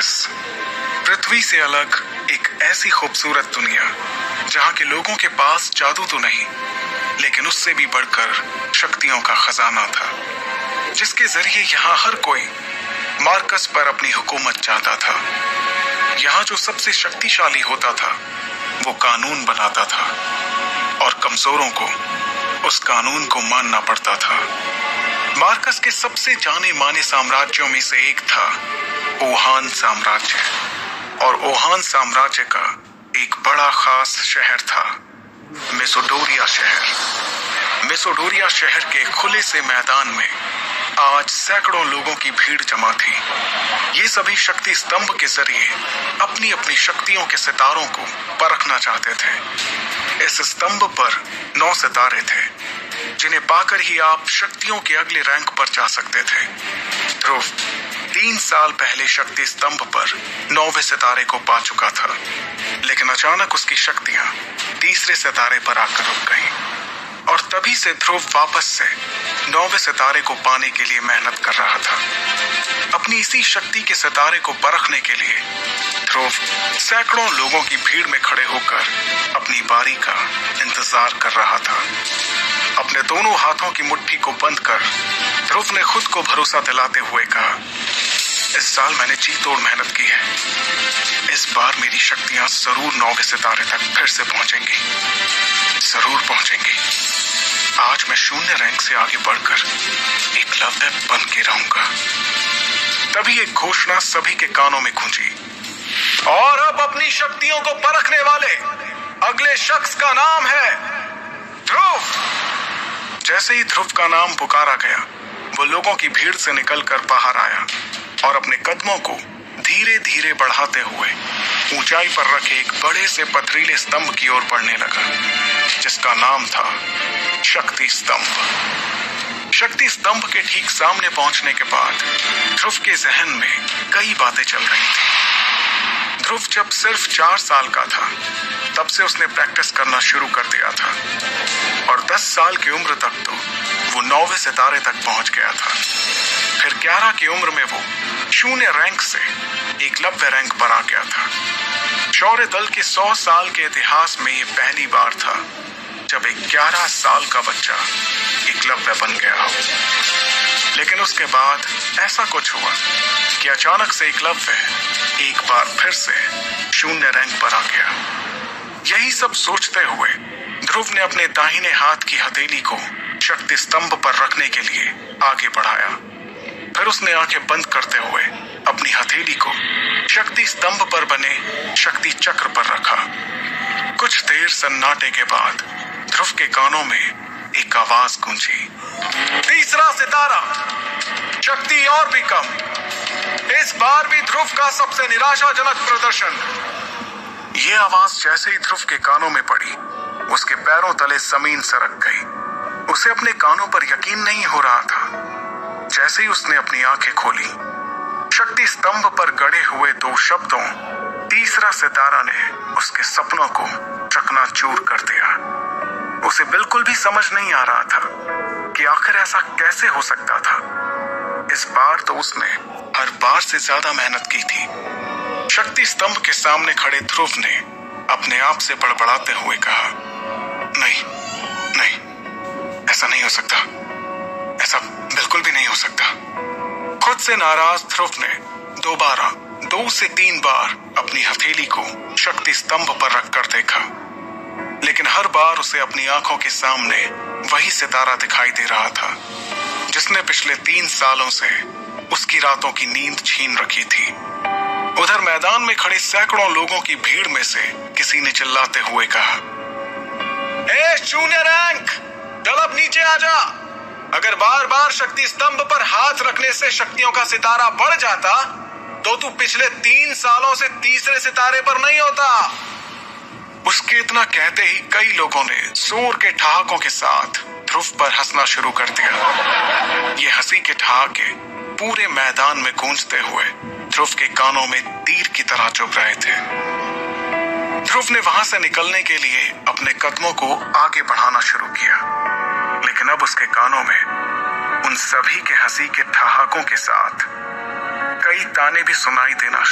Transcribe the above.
Marcus. पृथ्वी से अलग एक ऐसी खूबसूरत दुनिया जहां के लोगों के पास जादू तो नहीं, लेकिन उससे भी बढ़कर शक्तियों का खजाना था, जिसके जरिए यहाँ हर कोई मार्कस पर अपनी हुकूमत चाहता था। यहाँ जो सबसे शक्तिशाली होता था वो कानून बनाता था और कमजोरों को उस कानून को मानना पड़ता था। मार्कस के सबसे जाने माने साम्राज्यों में से एक था ओहान साम्राज्य, और ओहान साम्राज्य का एक बड़ा खास शहर था मेसोडोरिया शहर। मेसोडोरिया शहर के खुले से मैदान में आज सैकड़ों लोगों की भीड़ जमा थी। ये सभी शक्ति स्तंभ के जरिए अपनी अपनी शक्तियों के सितारों को परखना चाहते थे। इस स्तंभ पर 9 सितारे थे, जिन्हें पाकर ही आप शक्तियों के अगले रैंक पर जा सकते थे। ध्रुव 3 साल पहले शक्ति स्तंभ पर 9वें सितारे को पा चुका था, लेकिन अचानक उसकी शक्तियां तीसरे सितारे पर आकर रुक गईं, और तभी से ध्रुव वापस से 9वें सितारे को पाने के लिए मेहनत कर रहा था। अपनी इसी शक्ति के सितारे को परखने के लिए ध्रुव सैकड़ों लोगों की भीड़ में खड़े होकर अपनी बारी का इंतजार कर रहा था। अपने दोनों हाथों की मुट्ठी को बंद कर ध्रुव ने खुद को भरोसा दिलाते हुए कहा, इस साल मैंने जी तोड़ मेहनत की है। इस बार मेरी शक्तियां जरूर 9वें सितारे तक फिर से पहुंचेंगी, जरूर पहुंचेंगी। आज मैं 0 रैंक से आगे बढ़कर एकलव्य बन के रहूंगा। तभी एक घोषणा सभी के कानों में गूंजी, और अब अपनी शक्तियों को परखने वाले अगले शख्स का नाम है ध्रुव। जैसे ही ध्रुव का नाम पुकारा गया, वो लोगों की भीड़ से निकलकर बाहर आया और अपने कदमों को धीरे धीरे बढ़ाते हुए ऊंचाई पर रखे एक बड़े से पथरीले स्तंभ की ओर बढ़ने लगा, जिसका नाम था शक्ति स्तंभ। शक्ति स्तंभ के ठीक सामने पहुंचने के बाद ध्रुव के जहन में कई बातें चल रही थी। ध्रुव जब सिर्फ 4 साल का था, तब से उसने प्रैक्टिस करना शुरू कर दिया था, और 10 साल की उम्र तक तो वो 9वें सितारे तक पहुंच गया था। फिर 11 की उम्र में वो 0 रैंक से एकलव्य रैंक पर आ गया था। शौर्य दल के 100 साल के इतिहास में ये पहली बार था जब एक 11 साल का बच्चा एकलव्य बन गया हो। लेकिन उसके बाद ऐसा कुछ हुआ कि अचानक से एकलव्य एक बार फिर से 0 रैंक पर आ गया। यही सब सोचते हुए ध्रुव ने अपने दाहिने हाथ की हथेली को शक्ति स्तंभ पर रखने के लिए आगे बढ़ाया। फिर उसने आंखें बंद करते हुए अपनी हथेली को शक्ति स्तंभ पर बने शक्ति चक्र पर रखा। कुछ देर सन्नाटे के बाद ध्रुव के कानों में एक आवाज गूंजी, तीसरा सितारा, शक्ति और भी कम। इस बार भी ध्रुव का सबसे निराशाजनक प्रदर्शन। ये आवाज जैसे ही ध्रुव के कानों में पड़ी, उसके पैरों तले जमीन सरक गई। उसे अपने कानों पर यकीन नहीं हो रहा था। जैसे ही उसने अपनी आंखें खोली, शक्ति स्तंभ पर गड़े हुए 2 शब्दों तीसरा सितारा ने उसके सपनों को चकनाचूर कर दिया। उसे बिल्कुल भी समझ नहीं आ रहा था कि आखिर ऐसा कैसे हो सकता था। इस बार तो उसने हर बार से ज्यादा मेहनत की थी। शक्ति स्तंभ के सामने खड़े ध्रुव ने अपने आप से बड़बड़ाते हुए कहा, नहीं नहीं, ऐसा नहीं हो सकता, ऐसा बिल्कुल भी नहीं हो सकता। खुद से नाराज ध्रुव ने दोबारा 2 से 3 बार अपनी हथेली को शक्ति स्तंभ पर रखकर देखा, लेकिन हर बार उसे अपनी आंखों के सामने वही सितारा दिखाई दे रहा था, जिसने पिछले 3 सालों से उसकी रातों की नींद छीन रखी थी। उधर मैदान में खड़े सैकड़ों लोगों की भीड़ में से किसी ने चिल्लाते हुए कहा, ए 0 रैंक, चल अब नीचे आ जा। अगर बार बार शक्ति स्तंभ पर हाथ रखने से शक्तियों का सितारा बढ़ जाता, तो तू पिछले 3 सालों से तीसरे सितारे पर नहीं होता। उसके इतना कहते ही कई लोगों ने जोर के ठहाकों के साथ ध्रुव पर हंसना शुरू कर दिया। ये हंसी के ठहाके पूरे मैदान में गूंजते हुए ध्रुव के कानों में तीर की तरह चुभ रहे थे। ध्रुव ने वहां से निकलने के लिए अपने कदमों को आगे बढ़ाना शुरू किया, लेकिन अब उसके कानों में उन सभी के हंसी के ठहाकों के साथ कई ताने भी सुनाई देना